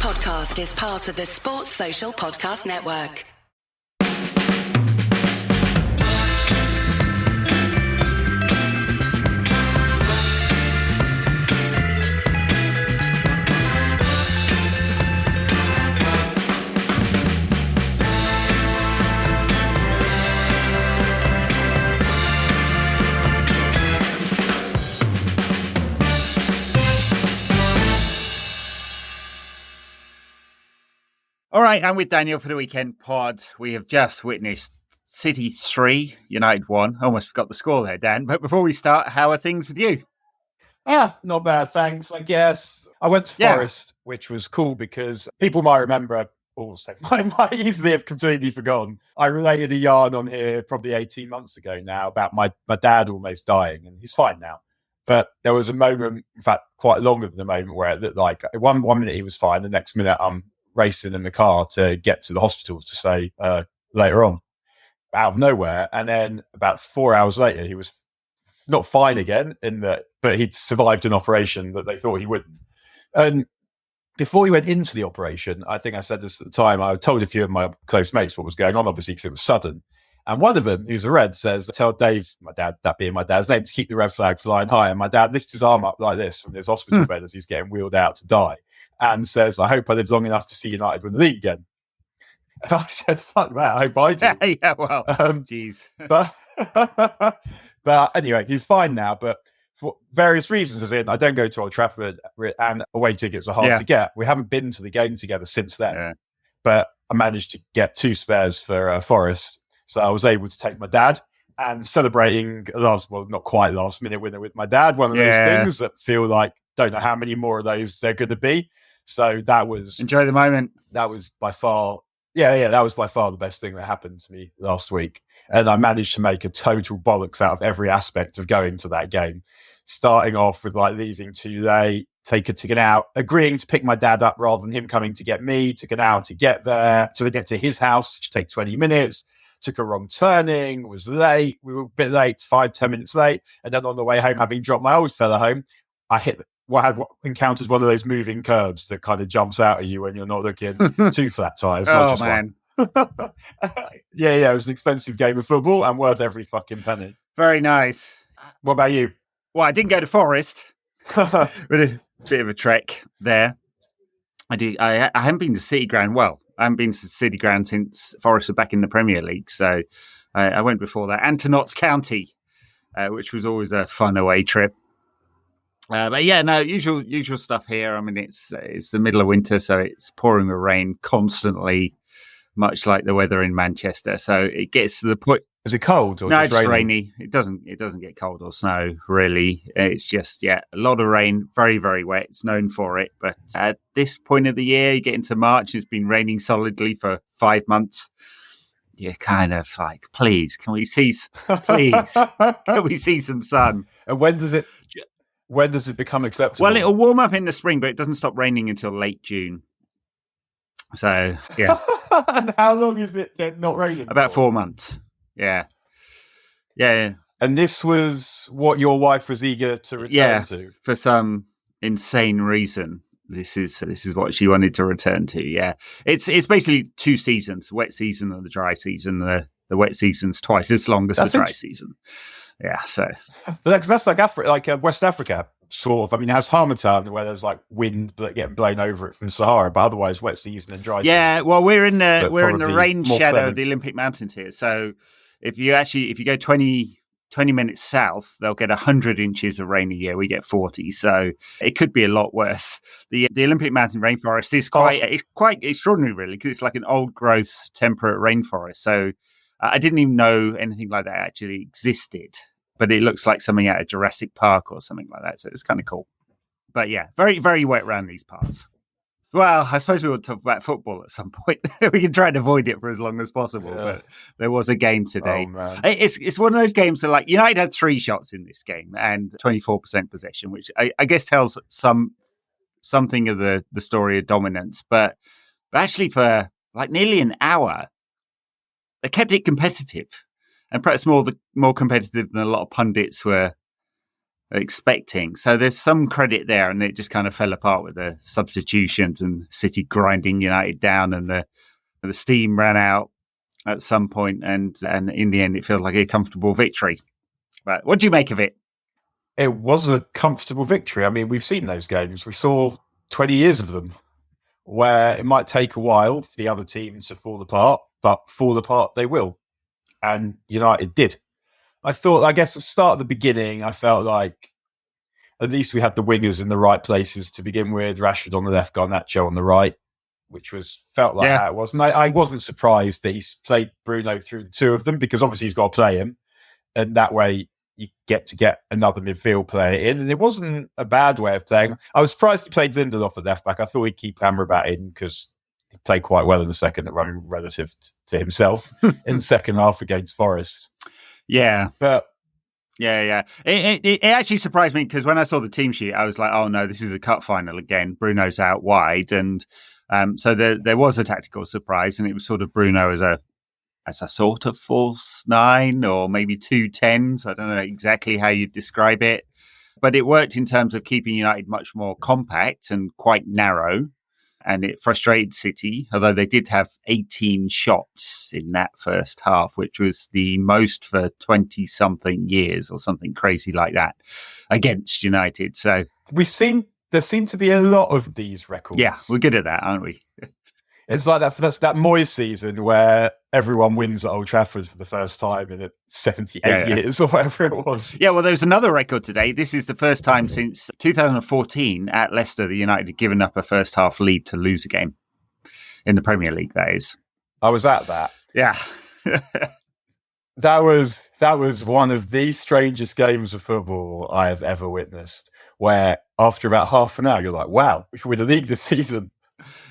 podcast is part of the Sports Social Podcast Network. All right, I'm with Daniel for the weekend pod. We have just witnessed City 3, United 1. Almost forgot the score there, Dan. But before we start, how are things with you? Yeah, not bad, thanks, I guess. I went to Forest, which was cool because people might remember, also, I might easily have completely forgotten. I related a yarn on here probably 18 months ago now about my dad almost dying, and he's fine now. But there was a moment, in fact, quite longer than a moment, where it looked like one minute he was fine, the next minute I'm racing in the car to get to the hospital to say later on, out of nowhere. And then about 4 hours later, he was not fine again, but he'd survived an operation that they thought he wouldn't. And before he went into the operation, I think I said this at the time, I told a few of my close mates what was going on, obviously, because it was sudden. And one of them, who's a Red, says, tell Dave, my dad, that being my dad's name, to keep the red flag flying high. And my dad lifts his arm up like this from his hospital bed as he's getting wheeled out to die, and says, I hope I live long enough to see United win the league again. And I said, fuck that, I hope I do. Yeah, well, geez. But anyway, he's fine now, but for various reasons, as in, I don't go to Old Trafford and away tickets are hard to get. We haven't been to the game together since then. But I managed to get 2 spares for Forest. So I was able to take my dad, and celebrating not quite last minute winner with my dad, one of those things that feel like, don't know how many more of those there are going to be. So that was... Enjoy the moment. That was by far... that was by far the best thing that happened to me last week. And I managed to make a total bollocks out of every aspect of going to that game. Starting off with leaving too late, taking an hour, agreeing to pick my dad up rather than him coming to get me, took an hour to get there, to get to his house, which take 20 minutes, took a wrong turning, was late, we were a bit late, 5-10 minutes late. And then on the way home, having dropped my old fella home, I encountered one of those moving curbs that kind of jumps out at you when you're not looking. 2 flat tires, not just man. One. It was an expensive game of football and worth every fucking penny. Very nice. What about you? Well, I didn't go to Forest. With a bit of a trek there. I haven't been to City Ground. Well, I haven't been to City Ground since Forest were back in the Premier League. So I went before that. And to Notts County, which was always a fun away trip. But usual stuff here. I mean, it's the middle of winter, so it's pouring with rain constantly, much like the weather in Manchester. So it gets to the point. Is it cold? Or no, just it's rainy. It doesn't get cold or snow, really. It's just, a lot of rain, very, very wet. It's known for it. But at this point of the year, you get into March, it's been raining solidly for 5 months. You're kind of like, please, can we see some sun? And when does it become acceptable? Well, it'll warm up in the spring, but it doesn't stop raining until late June. So, yeah. And how long is it not raining? About 4 months. Yeah. And this was what your wife was eager to return to? For some insane reason. This is what she wanted to return to, yeah. It's basically 2 seasons, the wet season and the dry season. The wet seas's twice as long as the dry season. Yeah, so... But that's like West Africa, sort of. I mean, it has Harmattan, where there's wind getting blown over it from Sahara, but otherwise wet season and dry season. Yeah, well, we're in the rain shadow of the Olympic Mountains here. So if you go 20 minutes south, they'll get 100 inches of rain a year. We get 40, so it could be a lot worse. The Olympic Mountain rainforest is quite extraordinary, really, because it's like an old growth temperate rainforest. So I didn't even know anything like that actually existed. But it looks like something out of Jurassic Park or something like that. So it's kind of cool. But yeah, very, very wet around these parts. Well, I suppose we will talk about football at some point. We can try and avoid it for as long as possible. Yeah. But there was a game today. Oh, man. It's one of those games that United had 3 shots in this game and 24% possession, which I guess tells something of the story of dominance. But actually for nearly an hour, they kept it competitive. And perhaps more competitive than a lot of pundits were expecting. So there's some credit there, and it just kind of fell apart with the substitutions and City grinding United down, and the steam ran out at some point, and in the end it feels like a comfortable victory. But what do you make of it? It was a comfortable victory. I mean, we've seen those games. We saw 20 years of them where it might take a while for the other team to fall apart, but fall apart they will. And United did. I guess at the start of the beginning, I felt like at least we had the wingers in the right places to begin with. Rashford on the left, Garnacho on the right, which felt like how it was. And I wasn't surprised that he's played Bruno through the two of them, because obviously he's got to play him. And that way you get another midfield player in. And it wasn't a bad way of playing. I was surprised he played Lindelof at left back. I thought he'd keep Amrabat in because he played quite well in the second run relative to himself in the second half against Forest. Yeah. But yeah. It actually surprised me, because when I saw the team sheet, I was like, oh no, this is a cup final again. Bruno's out wide. And so there was a tactical surprise, and it was sort of Bruno as a sort of false nine, or maybe 2 10s. I don't know exactly how you'd describe it. But it worked in terms of keeping United much more compact and quite narrow. And it frustrated City, although they did have 18 shots in that first half, which was the most for 20-something years or something crazy like that against United. So there seem to be a lot of these records. Yeah, we're good at that, aren't we? It's like that Moyes season where everyone wins at Old Trafford for the first time in 78 years or whatever it was. Yeah, well, there's another record today. This is the first time since 2014 at Leicester that United had given up a first half lead to lose a game in the Premier League, that is. I was at that. Yeah. That was one of the strangest games of football I have ever witnessed, where after about half an hour, you're like, wow, we win the league this season.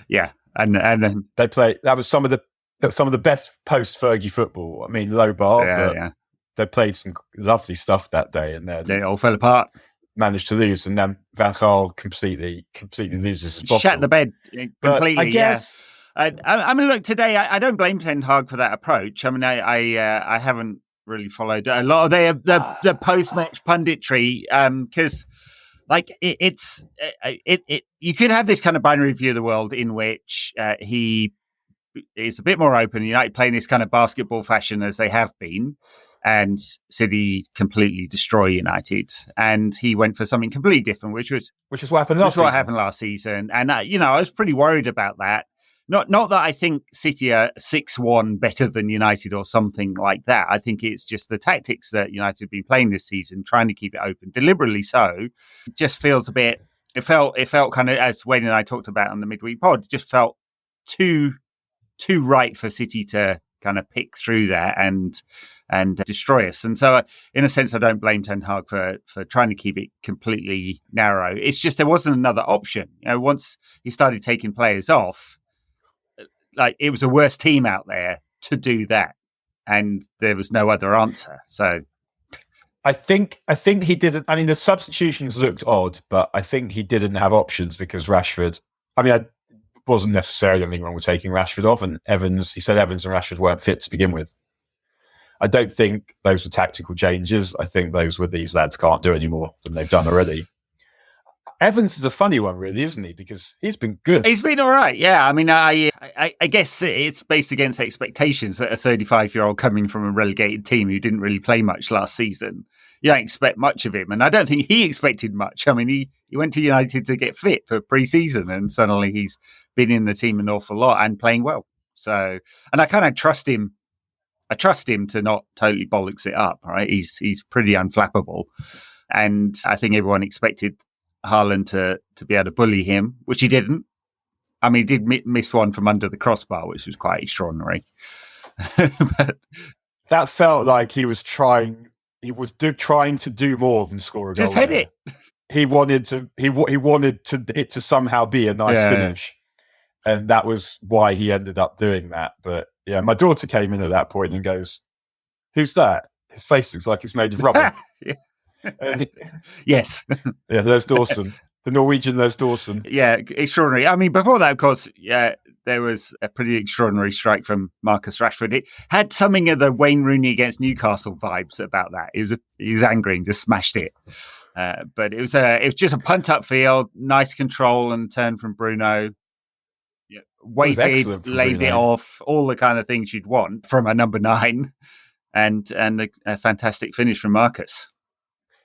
Yeah. And then they played. That was some of the best post Fergie football. I mean, low bar, but they played some lovely stuff that day, and they all fell apart. Managed to lose, and then Van Gaal completely loses his bottle. Shat the bed completely. But I guess. Yeah. I mean, look, today I don't blame Ten Hag for that approach. I mean, I haven't really followed a lot of the post match punditry, because. Like it's you could have this kind of binary view of the world in which he is a bit more open. United playing this kind of basketball fashion as they have been, and City completely destroy United. And he went for something completely different, which is what happened last season. And I was pretty worried about that. Not that I think City are 6-1 better than United or something like that. I think it's just the tactics that United have been playing this season, trying to keep it open, deliberately so. It just feels a bit. It felt kind of, as Wayne and I talked about on the midweek pod, just felt too right for City to kind of pick through there and destroy us. And so, in a sense, I don't blame Ten Hag for trying to keep it completely narrow. It's just there wasn't another option. Once he started taking players off. Like, it was a worse team out there to do that, and there was no other answer. So, I think he didn't. I mean, the substitutions looked odd, but I think he didn't have options because Rashford. I mean, I wasn't necessarily anything wrong with taking Rashford off, and Evans. He said Evans and Rashford weren't fit to begin with. I don't think those were tactical changes. I think those were these lads can't do any more than they've done already. Evans is a funny one, really, isn't he? Because he's been good. He's been all right, yeah. I mean, I guess it's based against expectations that a 35-year-old coming from a relegated team who didn't really play much last season, you don't expect much of him. And I don't think he expected much. I mean, he went to United to get fit for pre-season, and suddenly he's been in the team an awful lot and playing well. So, and I kind of trust him. I trust him to not totally bollocks it up, right? He's pretty unflappable. And I think everyone expected Haaland to be able to bully him, which he didn't. I mean, he did miss one from under the crossbar, which was quite extraordinary. But that felt like he was trying. He was trying to do more than score a goal. Just hit it. He wanted to. He wanted it to somehow be a nice finish, and that was why he ended up doing that. But yeah, my daughter came in at that point and goes, "Who's that? His face looks like it's made of rubber." Yes. Yeah, there's Dawson. The Norwegian, there's Dawson. Yeah, extraordinary. I mean, before that, of course, there was a pretty extraordinary strike from Marcus Rashford. It had something of the Wayne Rooney against Newcastle vibes about that. He was angry and just smashed it. But it was just a punt upfield, nice control and turn from Bruno. Yeah, waited, laid it off, all the kind of things you'd want from a number 9, and a fantastic finish from Marcus.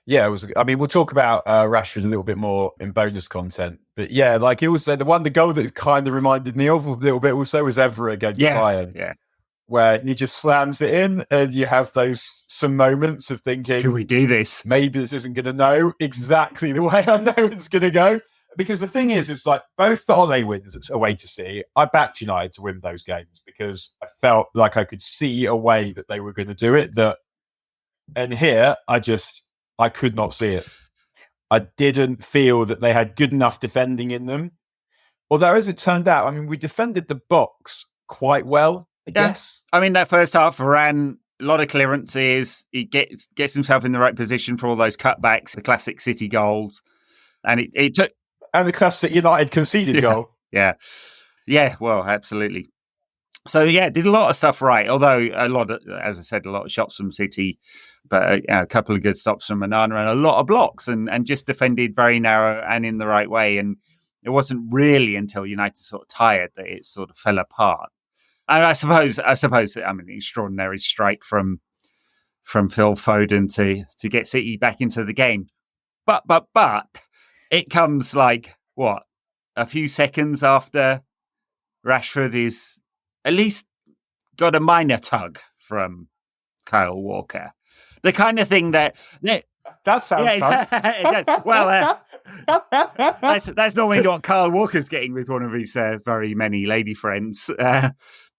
Yeah, it was. I mean, we'll talk about Rashford a little bit more in bonus content, but yeah, like it was the goal that kind of reminded me of a little bit also was Evra against Bayern, where he just slams it in, and you have some moments of thinking, "Can we do this? Maybe this isn't going to go exactly the way I know it's going to go." Because the thing is, it's like both the Ole wins away to City. I backed United to win those games because I felt like I could see a way that they were going to do it. And here, I could not see it. I didn't feel that they had good enough defending in them. Although, as it turned out, I mean, we defended the box quite well, I guess. I mean, that first half, Varane, a lot of clearances. He gets himself in the right position for all those cutbacks, the classic City goals. And it took... And the classic United conceded goal. Yeah, well, absolutely. So, yeah, did a lot of stuff right. Although, as I said, a lot of shots from City, but a couple of good stops from Onana and a lot of blocks and just defended very narrow and in the right way. And it wasn't really until United sort of tired that it sort of fell apart. And I suppose, extraordinary strike from Phil Foden to get City back into the game. But it comes a few seconds after Rashford is at least got a minor tug from Kyle Walker. The kind of thing that sounds fun. Well, that's normally what Kyle Walker's getting with one of his very many lady friends.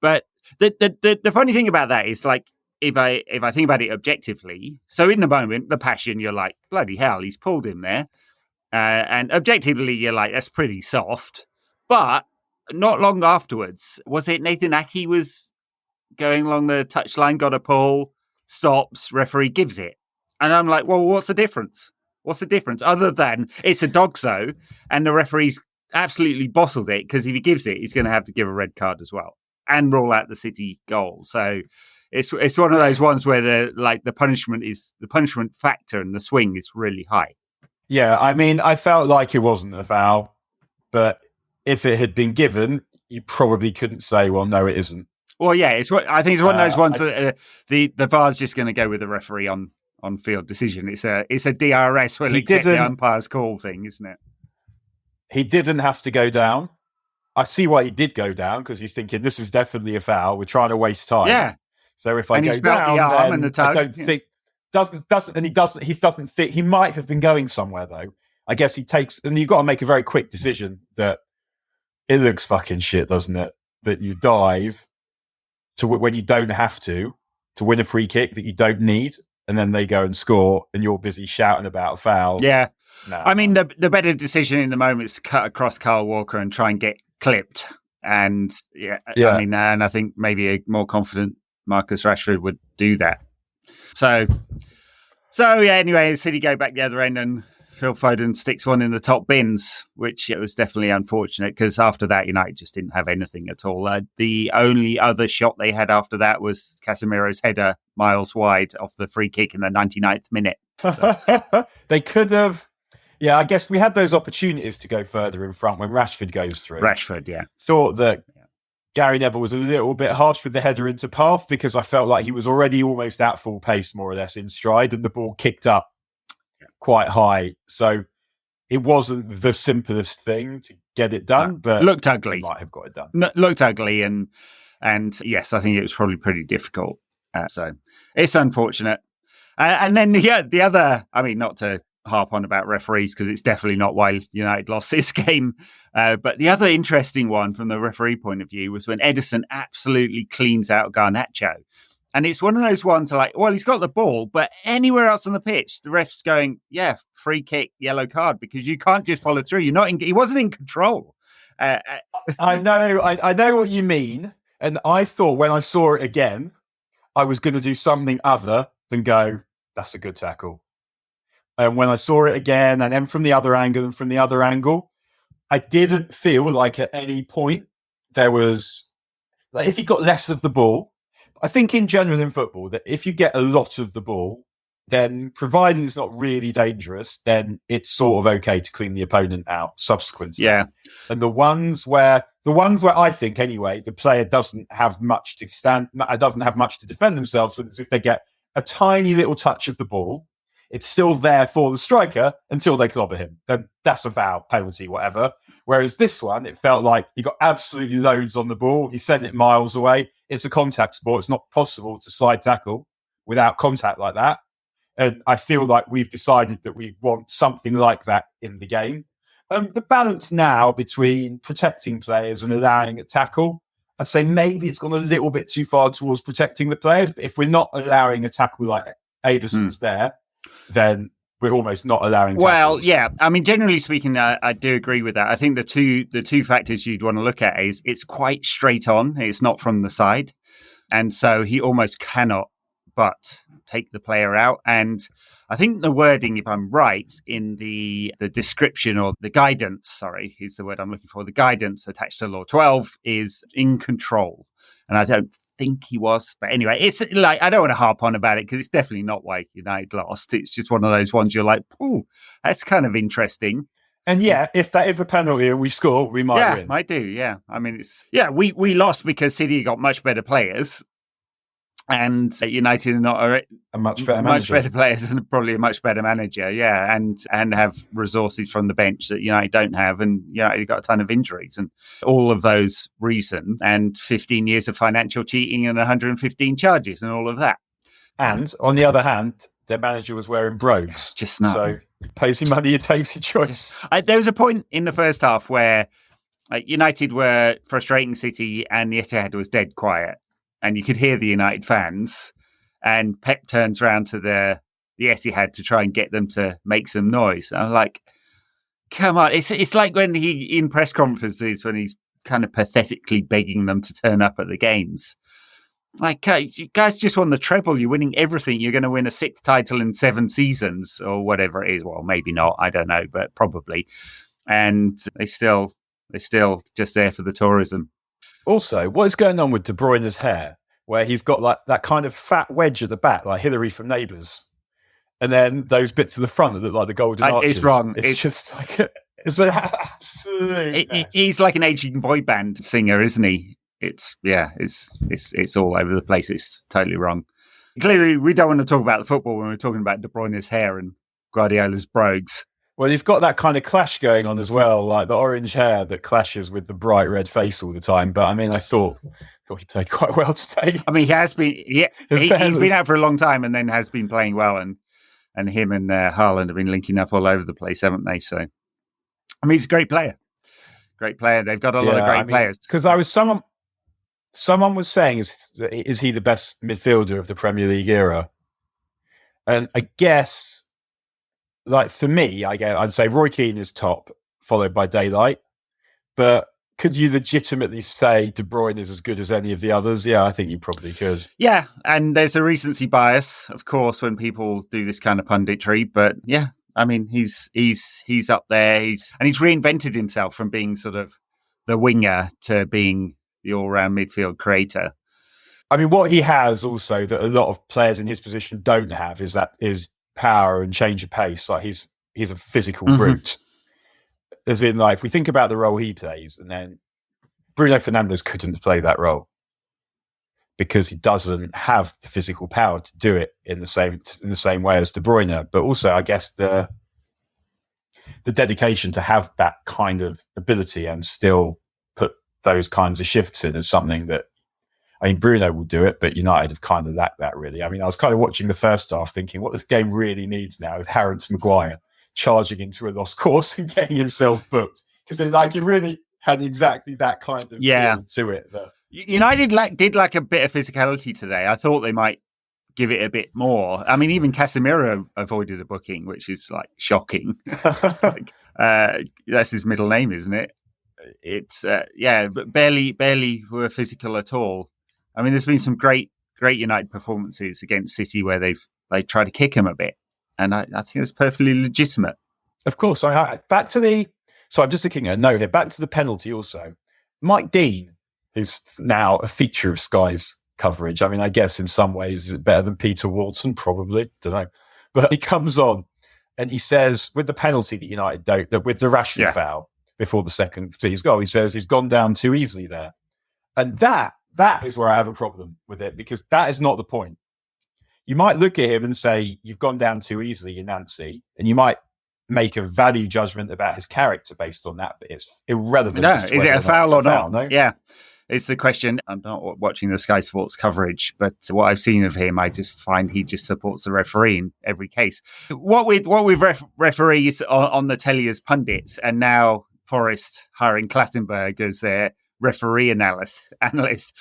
But the funny thing about that is, like, if I think about it objectively, so in the moment, the passion, you're like, bloody hell, he's pulled him there. And objectively, you're like, that's pretty soft. But not long afterwards, was it Nathan Ake was going along the touchline, got a pull, stops, referee gives it. And I'm like, well, what's the difference? What's the difference? Other than it's a dogso and the referee's absolutely bottled it, because if he gives it, he's going to have to give a red card as well and rule out the City goal. So it's one of those ones where the punishment factor and the swing is really high. Yeah, I mean, I felt like it wasn't a foul, but if it had been given, you probably couldn't say, well, no, it isn't. Well, yeah, I think it's one of those ones that the VAR's just going to go with the referee on field decision. It's a DRS, well, accept the umpire's call thing, isn't it? He didn't have to go down. I see why he did go down, because he's thinking this is definitely a foul. We're trying to waste time. Yeah. So if I go down, the arm and the tug, I don't think he doesn't think he might have been going somewhere though. I guess he takes, and you've got to make a very quick decision that it looks fucking shit, doesn't it? That you dive to when you don't have to win a free kick that you don't need, and then they go and score, and you're busy shouting about a foul. Yeah. No. I mean, the better decision in the moment is to cut across Kyle Walker and try and get clipped. And I mean, and I think maybe a more confident Marcus Rashford would do that. So yeah, anyway, City go back the other end and Phil Foden sticks one in the top bins, which it was definitely unfortunate, because after that, United just didn't have anything at all. The only other shot they had after that was Casemiro's header miles wide off the free kick in the 99th minute. So. They could have. Yeah, I guess we had those opportunities to go further in front when Rashford goes through. Rashford, yeah. Thought that Gary Neville was a little bit harsh with the header into path, because I felt like he was already almost at full pace, more or less, in stride, and the ball kicked up quite high. So it wasn't the simplest thing to get it done, but looked ugly. Might have got it done. Looked ugly, and yes, I think it was probably pretty difficult. So it's unfortunate. And then the other, I mean, not to harp on about referees, because it's definitely not why United lost this game. But the other interesting one from the referee point of view was when Ederson absolutely cleans out Garnacho. And it's one of those ones like, well, he's got the ball, but anywhere else on the pitch, the ref's going, yeah, free kick, yellow card, because you can't just follow through. He wasn't in control. I know what you mean. And I thought when I saw it again, I was going to do something other than go, that's a good tackle. And when I saw it again, and then from the other angle, I didn't feel like at any point there was, like, if he got less of the ball, I think in general in football that if you get a lot of the ball, then providing it's not really dangerous, then it's sort of okay to clean the opponent out subsequently. Yeah. And the ones where I think anyway, the player doesn't have much to defend themselves with, is if they get a tiny little touch of the ball, it's still there for the striker until they clobber him. Then that's a foul, penalty, whatever. Whereas this one, it felt like he got absolutely loads on the ball. He sent it miles away. It's a contact sport. It's not possible to slide tackle without contact like that. And I feel like we've decided that we want something like that in the game. The balance now between protecting players and allowing a tackle, I'd say maybe it's gone a little bit too far towards protecting the players. But if we're not allowing a tackle like Ederson's there, then we're almost not allowing tackles. Well, yeah. I mean, generally speaking, I do agree with that. I think the two factors you'd want to look at is it's quite straight on. It's not from the side. And so he almost cannot but take the player out. And I think the wording, if I'm right, in the description or the guidance, is the word I'm looking for, the guidance attached to Law 12 is in control. And I don't think he was. But anyway, it's like, I don't want to harp on about it because it's definitely not why United lost. It's just one of those ones you're like, oh, that's kind of interesting. And yeah, if that is a penalty and we score, we might win. Yeah, I do. Yeah. I mean, we lost because City got much better players. And United are not a much better players and probably a much better manager, yeah, and have resources from the bench that United don't have, and United got a ton of injuries and all of those reasons, and 15 years of financial cheating and 115 charges and all of that. And on the other hand, their manager was wearing brogues, just not. So pays your money, it takes your choice. There was a point in the first half where United were frustrating City, and the Etihad was dead quiet. And you could hear the United fans, and Pep turns around to the Etihad to try and get them to make some noise. And I'm like, come on. It's like when in press conferences, when he's kind of pathetically begging them to turn up at the games. Like, you guys just won the treble. You're winning everything. You're going to win a 6th title in 7 seasons or whatever it is. Well, maybe not. I don't know, but probably. And they still just there for the tourism. Also, what is going on with De Bruyne's hair, where he's got like that kind of fat wedge at the back, like Hillary from Neighbours, and then those bits at the front that look like the golden arches? It's wrong. It's just like it's an absolute mess. He's like an aging boy band singer, isn't he? It's all over the place. It's totally wrong. Clearly, we don't want to talk about the football when we're talking about De Bruyne's hair and Guardiola's brogues. Well, he's got that kind of clash going on as well, like the orange hair that clashes with the bright red face all the time. But I mean, I thought he played quite well today. I mean, he has been. He's been out for a long time, and then has been playing well. And him and Haaland have been linking up all over the place, haven't they? So, I mean, he's a great player. Great player. They've got a lot of great players. Because someone was saying, is he the best midfielder of the Premier League era? And I guess. Like for me, I'd say Roy Keane is top, followed by Daylight. But could you legitimately say De Bruyne is as good as any of the others? Yeah, I think you probably could. Yeah, and there's a recency bias, of course, when people do this kind of punditry. But yeah, I mean, he's up there. He's reinvented himself from being sort of the winger to being the all-round midfield creator. I mean, what he has also that a lot of players in his position don't have is power and change of pace. Like he's a physical brute. As in, like, if we think about the role he plays, and then Bruno Fernandes couldn't play that role because he doesn't have the physical power to do it in the same way as De Bruyne. But also, I guess the dedication to have that kind of ability and still put those kinds of shifts in is something that, I mean, Bruno will do it, but United have kind of lacked that, really. I mean, I was kind of watching the first half thinking what this game really needs now is Harrods Maguire charging into a lost course and getting himself booked. Because he really had exactly that kind of feel to it. United did lack a bit of physicality today. I thought they might give it a bit more. I mean, even Casemiro avoided a booking, which is like shocking. That's his middle name, isn't it? It's, but barely were physical at all. I mean, there's been some great United performances against City where they tried to kick him a bit, and I think it's perfectly legitimate. Of course, back to the. So I'm just thinking. No, they're back to the penalty. Also, Mike Dean, who's now a feature of Sky's coverage. I mean, I guess in some ways is it better than Peter Walton? Probably, don't know. But he comes on and he says, with the penalty that United don't, with the Rashford foul before the second City's goal, he says he's gone down too easily there. And that is where I have a problem with it, because that is not the point. You might look at him and say, you've gone down too easily in Nancy, and you might make a value judgment about his character based on that, but it's irrelevant. No, is it a foul or not? No? Yeah. It's the question. I'm not watching the Sky Sports coverage, but what I've seen of him, I just find he just supports the referee in every case. What with referees on the telly as pundits, and now Forest hiring Clattenburg as their referee analyst.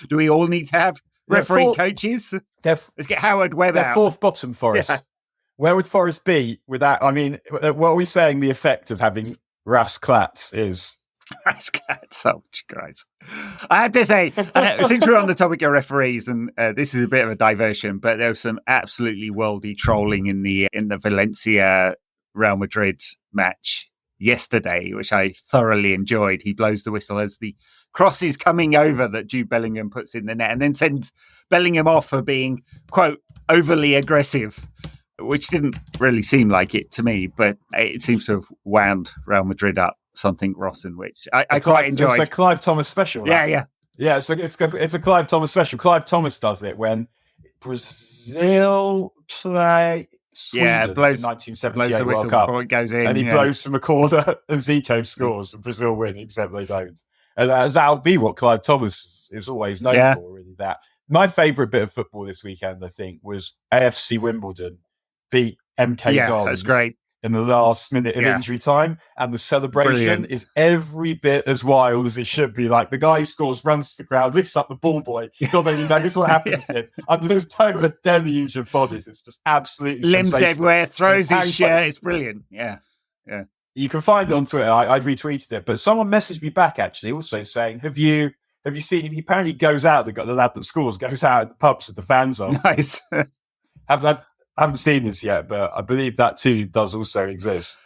Do we all need to have referee coaches? Let's get Howard Webb out. Fourth bottom, Forest. Yeah. Where would Forest be without? I mean, what are we saying? The effect of having Ras Klats is. Rascats, oh Christ. I have to say, since we're on the topic of referees, and this is a bit of a diversion, but there was some absolutely worldy trolling in the Valencia Real Madrid match yesterday, which I thoroughly enjoyed. He blows the whistle as the cross is coming over that Jude Bellingham puts in the net, and then sends Bellingham off for being, quote, overly aggressive, which didn't really seem like it to me, but it seems to have wound Real Madrid up something rotten, which I quite enjoyed. It's a Clive Thomas special. Right? Yeah. It's a Clive Thomas special. Clive Thomas does it when Brazil play Sweden blows, in 1978 blows the whistle World Cup, before it goes in, and he blows from a corner, and Zico scores, and Brazil win, except they don't. And that'll be what Clive Thomas is always known for. Really, that my favourite bit of football this weekend, I think, was AFC Wimbledon beat MK Dons. That's great. In the last minute of injury time, and the celebration is every bit as wild as it should be. Like the guy who scores runs to the crowd, lifts up the ball boy. God only knows what happens to him. And there's a deluge of bodies. It's just absolutely limbs everywhere. Throws his shirt. It's brilliant. Yeah. You can find it on Twitter. I retweeted it, but someone messaged me back actually, also saying, "Have you seen him? He apparently goes out. The lad that scores goes out at the pubs with the fans on." Nice. I haven't seen this yet, but I believe that too does also exist.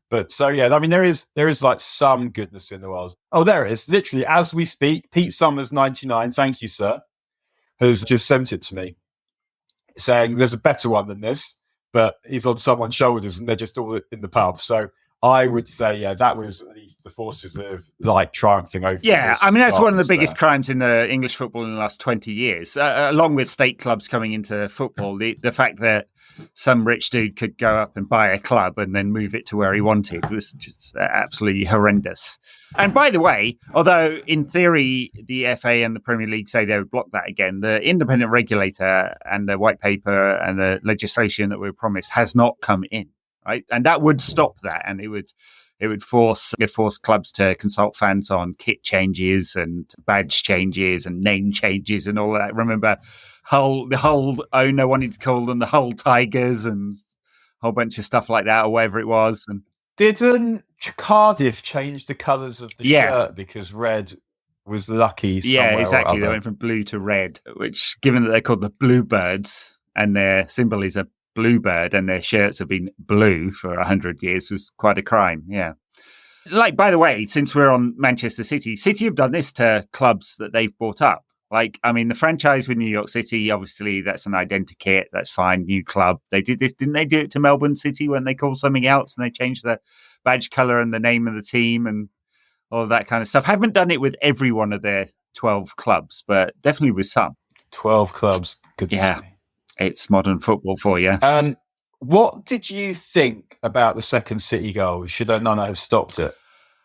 But so, yeah, I mean, there is like some goodness in the world. Oh, there it is. Literally, as we speak, Pete Summers 99, thank you, sir, has just sent it to me saying there's a better one than this, but he's on someone's shoulders and they're just all in the pub. So I would say, that was at least the forces that have like triumphing over. Yeah, I mean, that's one of the biggest crimes in the English football in the last 20 years, along with state clubs coming into football. The fact that some rich dude could go up and buy a club and then move it to where he wanted was just absolutely horrendous. And by the way, although in theory the FA and the Premier League say they would block that again, the independent regulator and the white paper and the legislation that we were promised has not come in. Right, and that would stop that, and it would force clubs to consult fans on kit changes and badge changes and name changes and all that. Remember, the Hull owner wanted to call them the Hull Tigers and a whole bunch of stuff like that, or whatever it was. And didn't Cardiff change the colours of the shirt because red was lucky? Yeah, exactly. They went from blue to red, which, given that they're called the Bluebirds and their symbol is a bluebird and their shirts have been blue for 100 years, was quite a crime. Yeah. Like, by the way, since we're on Manchester City have done this to clubs that they've bought up. Like, I mean, the franchise with New York City, obviously that's an identikit. That's fine. New club. They did this. Didn't they do it to Melbourne City when they called something else and they changed the badge colour and the name of the team and all of that kind of stuff? Haven't done it with every one of their 12 clubs, but definitely with some. 12 clubs. Yeah. It's modern football for you. What did you think about the second City goal? Should Onana have stopped it?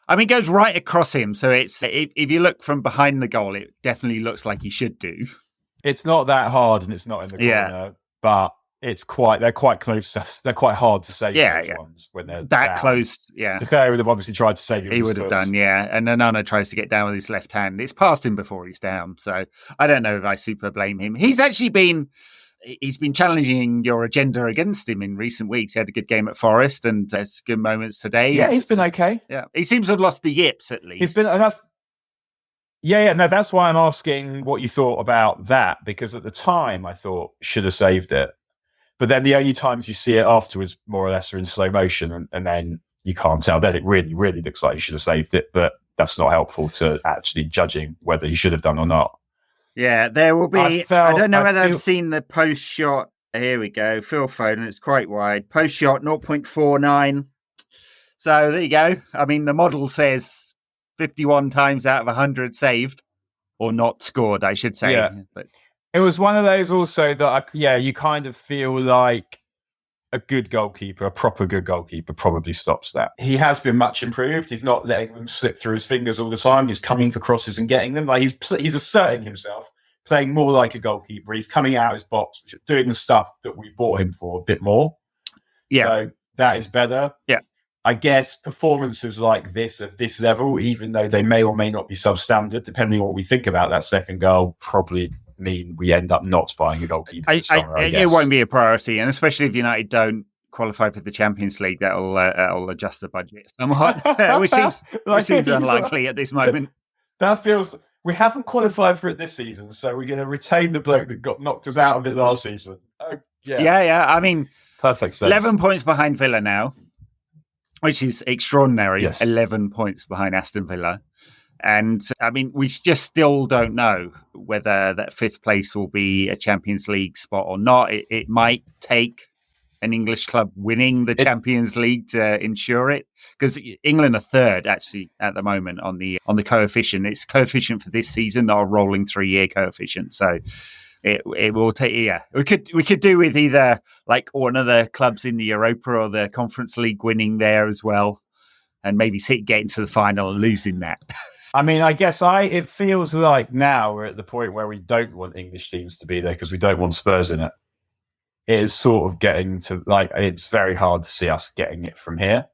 I mean, it goes right across him. So it's if you look from behind the goal, it definitely looks like he should do. It's not that hard and it's not in the corner, but they're quite close. They're quite hard to save those ones when they're that down. Close. Yeah. The player would have obviously tried to save him. He would have done, yeah. And Onana tries to get down with his left hand. It's past him before he's down. So I don't know if I super blame him. He's been challenging your agenda against him in recent weeks. He had a good game at Forest and there's good moments today. Yeah, he's been okay. Yeah, he seems to have lost the yips at least. He's been enough. No, that's why I'm asking what you thought about that, because at the time I thought should have saved it. But then the only times you see it afterwards, more or less, are in slow motion and then you can't tell. Then it really, really looks like he should have saved it, but that's not helpful to actually judging whether he should have done or not. Yeah, there will be. I don't know whether I've seen the post-shot Here we go. Phil Foden, it's quite wide. Post shot, 0.49. So there you go. I mean, the model says 51 times out of 100 saved or not scored, I should say. Yeah. But it was one of those also that, you kind of feel like a good goalkeeper, a proper good goalkeeper probably stops that. He has been much improved. He's not letting them slip through his fingers all the time. He's coming for crosses and getting them. Like he's asserting himself, playing more like a goalkeeper. He's coming out of his box, doing the stuff that we bought him for a bit more. Yeah. So that is better. Yeah. I guess performances like this at this level, even though they may or may not be substandard, depending on what we think about that second goal, probably mean we end up not buying a goalkeeper this summer, I guess. It won't be a priority, and especially if United don't qualify for the Champions League, that'll adjust the budget somewhat, which seems unlikely at this moment. That feels... We haven't qualified for it this season, so we're going to retain the bloke that got knocked us out of it last season. Oh, yeah. I mean, perfect sense. 11 points behind Villa now, which is extraordinary. Yes. 11 points behind Aston Villa. And I mean, we just still don't know whether that fifth place will be a Champions League spot or not. It might take an English club winning the Champions League to ensure it, because England are third actually at the moment on the coefficient. It's coefficient for this season, not a rolling 3-year coefficient. So it will take. Yeah, we could do with either like one of the clubs in the Europa or the Conference League winning there as well, and maybe City getting to the final and losing that. I mean, I guess it feels like now we're at the point where we don't want English teams to be there because we don't want Spurs in it. It is sort of getting to, like, it's very hard to see us getting it from here.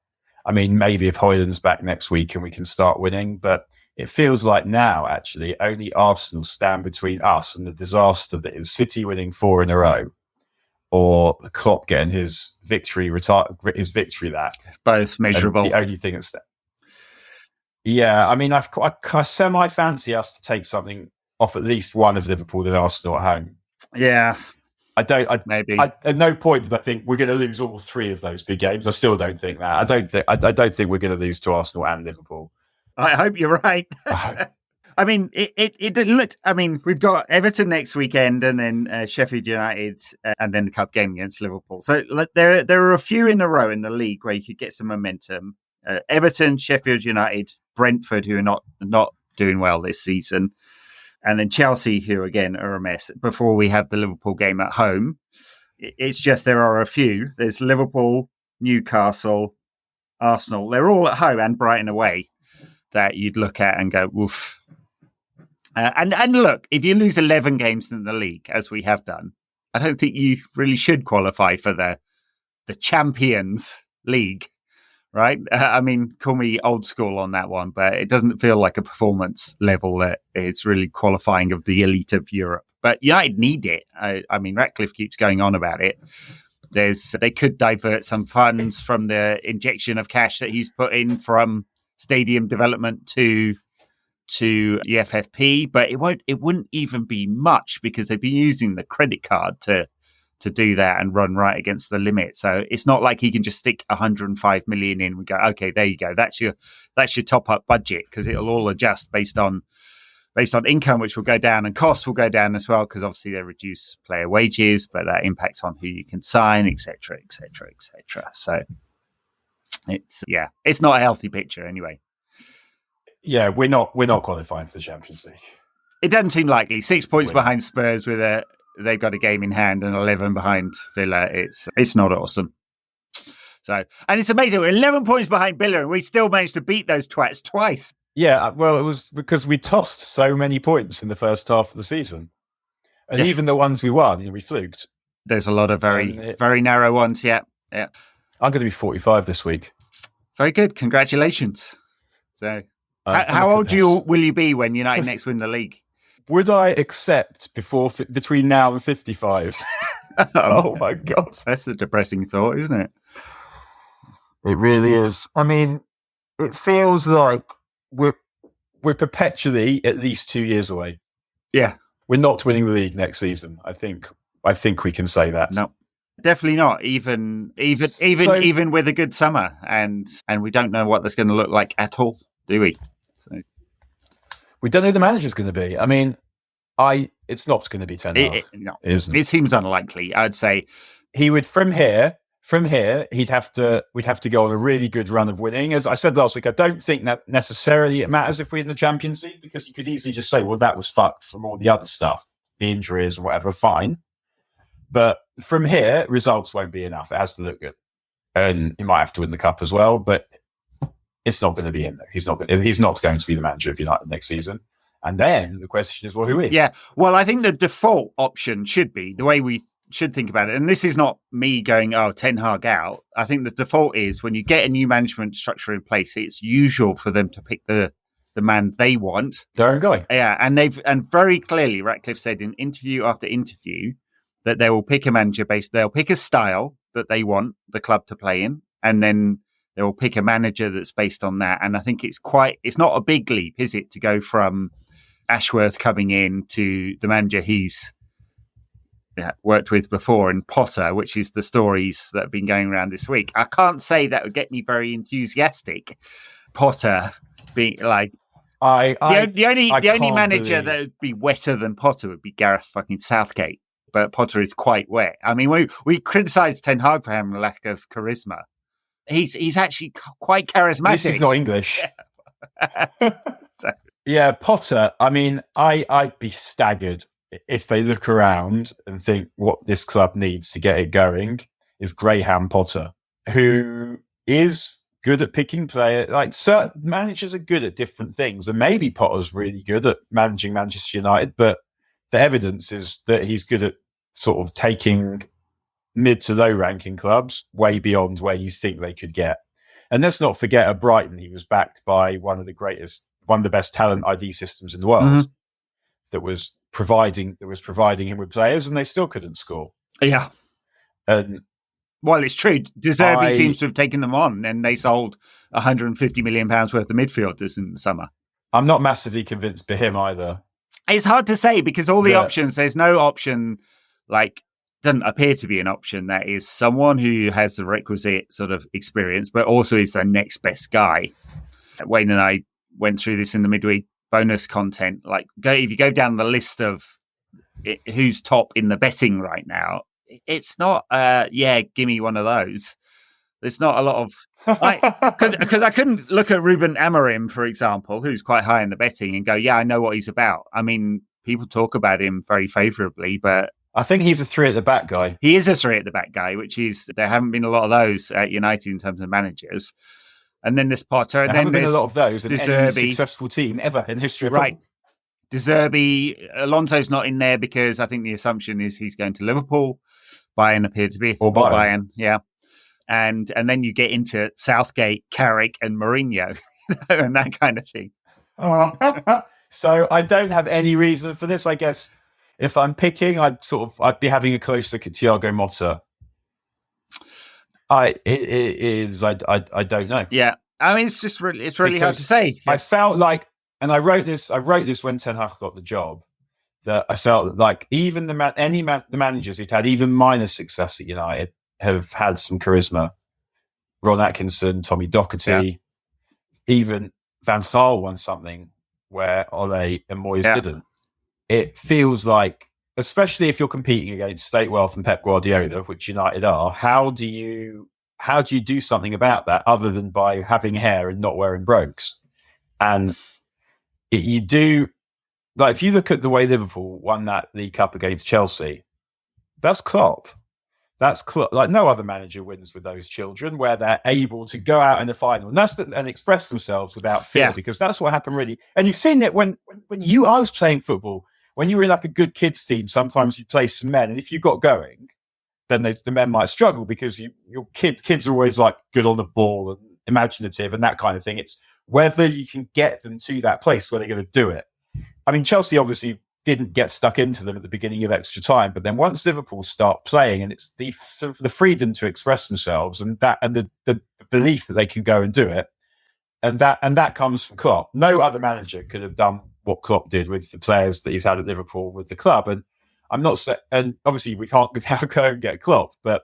I mean, maybe if Højlund's back next week and we can start winning, but it feels like now, actually, only Arsenal stand between us and the disaster that is City winning 4 in a row, or the Klopp getting his victory back. Both measurable. And the only thing that's... Yeah, I mean, I semi-fancy us to take something off at least one of Liverpool and Arsenal at home. Yeah. Maybe. At no point did I think we're going to lose all 3 of those big games. I still don't think that. I don't think we're going to lose to Arsenal and Liverpool. I hope you're right. I mean, it looked. I mean, we've got Everton next weekend, and then Sheffield United, and then the cup game against Liverpool. So there are a few in a row in the league where you could get some momentum. Everton, Sheffield United, Brentford, who are not doing well this season. And then Chelsea, who again are a mess, before we have the Liverpool game at home. It's just there are a few. There's Liverpool, Newcastle, Arsenal. They're all at home and Brighton away that you'd look at and go, woof. And look, if you lose 11 games in the league, as we have done, I don't think you really should qualify for the Champions League. Right? I mean, call me old school on that one, but it doesn't feel like a performance level that it's really qualifying of the elite of Europe. But United need it. I mean, Ratcliffe keeps going on about it. They could divert some funds from the injection of cash that he's put in from stadium development to EFFP, but it wouldn't even be much because they've been using the credit card to do that and run right against the limit. So it's not like he can just stick 105 million in and go, okay, there you go. That's your top up budget, because it'll all adjust based on income, which will go down, and costs will go down as well, because obviously they reduce player wages, but that impacts on who you can sign, etc., etc., etc. So it's not a healthy picture anyway. Yeah, we're not qualifying for the Champions League. It doesn't seem likely. 6 points behind Spurs they've got a game in hand, and 11 behind Villa. It's not awesome. So, and it's amazing. We're 11 points behind Villa, and we still managed to beat those twats twice. Yeah, well, it was because we tossed so many points in the first half of the season, and even the ones we won, we fluked. There's a lot of very narrow ones. Yeah. I'm going to be 45 this week. Very good. Congratulations. So, how old will you be when United next win the league? Would I accept between now and 55? Oh my God. That's a depressing thought, isn't it? It really is. I mean, it feels like we're perpetually at least 2 years away. Yeah. We're not winning the league next season. I think we can say that. No. Definitely not. Even with a good summer, and we don't know what that's going to look like at all, do we? So. We don't know who the manager's going to be. I mean, It's not going to be Ten Hag. No, it isn't. It seems unlikely. I'd say he would from here. We'd have to go on a really good run of winning. As I said last week, I don't think that necessarily it matters if we're in the Champions League, because you could easily just say, well, that was fucked from all the other stuff, the injuries and whatever, fine. But from here, results won't be enough. It has to look good. And he might have to win the cup as well, but it's not going to be him. He's not going to be the manager of United next season. And then the question is, well, who is? Yeah, well, I think the default option should be the way we should think about it. And this is not me going, oh, Ten Hag out. I think the default is when you get a new management structure in place, it's usual for them to pick the man they want. Their own guy. Yeah, and very clearly, Ratcliffe said in interview after interview that they will pick a manager they'll pick a style that they want the club to play in, and then they will pick a manager that's based on that. And I think it's not a big leap, is it, to go from Ashworth coming in to the manager he's worked with before in Potter, which is the stories that have been going around this week. I can't say that would get me very enthusiastic. Potter being like the only manager that would be wetter than Potter would be Gareth fucking Southgate. But Potter is quite wet. I mean, we criticised Ten Hag for having a lack of charisma. He's actually quite charismatic. This is not English. Yeah, Potter. I mean, I'd be staggered if they look around and think what this club needs to get it going is Graham Potter, who is good at picking players. Like, certain managers are good at different things, and maybe Potter's really good at managing Manchester United, but the evidence is that he's good at sort of taking mid to low ranking clubs way beyond where you think they could get. And let's not forget at Brighton, he was backed by one of the best talent ID systems in the world that was providing him with players, and they still couldn't score. Yeah. And well, it's true. De Zerbi seems to have taken them on, and they sold £150 million worth of midfielders in the summer. I'm not massively convinced by him either. It's hard to say because all the options, there's no option, doesn't appear to be an option that is someone who has the requisite sort of experience, but also is the next best guy. Wayne and I went through this in the midweek bonus content. If you go down the list of who's top in the betting right now, it's not, give me one of those. There's not a lot of, because I couldn't look at Ruben Amorim, for example, who's quite high in the betting, and go, yeah, I know what he's about. I mean, people talk about him very favourably, but I think he's a three at the back guy. He is a three at the back guy, which is, there haven't been a lot of those at United in terms of managers. And then there's Potter. There haven't been a lot of those in any successful team ever in history of football. De Zerbi, Alonso's not in there because I think the assumption is he's going to Liverpool. Bayern appear to be. Or Bayern. Yeah. And then you get into Southgate, Carrick and Mourinho and that kind of thing. So I don't have any reason for this, I guess. If I'm picking, I'd be having a close look at Thiago Motta. I don't know. Yeah, I mean, it's really hard to say. I felt like, and I wrote this when Ten Hag got the job, that I felt like even the managers who'd had even minor success at United have had some charisma. Ron Atkinson, Tommy Docherty, even Van Gaal won something where Ole and Moyes didn't. It feels like, especially if you're competing against State Wealth and Pep Guardiola, which United are, how do you do something about that other than by having hair and not wearing brogues? And you do, like, if you look at the way Liverpool won that League Cup against Chelsea, that's Klopp. That's Klopp. Like, no other manager wins with those children, where they're able to go out in the final and express themselves without fear, because that's what happened really. And you've seen it when I was playing football. When you were in like a good kids team, sometimes you play some men, and if you got going, then the men might struggle because your kids are always like good on the ball and imaginative and that kind of thing. It's whether you can get them to that place where they're going to do it. I mean, Chelsea obviously didn't get stuck into them at the beginning of extra time, but then once Liverpool start playing, and it's the freedom to express themselves and the belief that they can go and do it, and that comes from Klopp. No other manager could have done what Klopp did with the players that he's had at Liverpool with the club. And I'm not saying, and obviously we can't go and get Klopp, but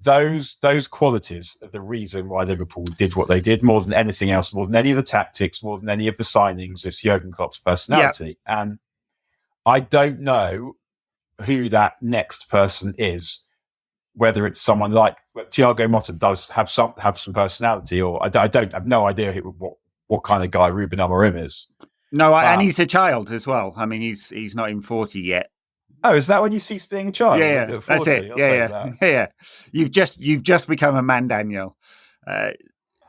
those qualities are the reason why Liverpool did what they did more than anything else, more than any of the tactics, more than any of the signings. It's Jurgen Klopp's personality. Yeah. And I don't know who that next person is. Whether it's someone like Thiago Motta does have some personality, or I have no idea what kind of guy Ruben Amorim is. No, and he's a child as well. I mean, he's not even 40 yet. Oh, is that when you cease being a child? Yeah, that's it. Yeah. You've just become a man, Daniel.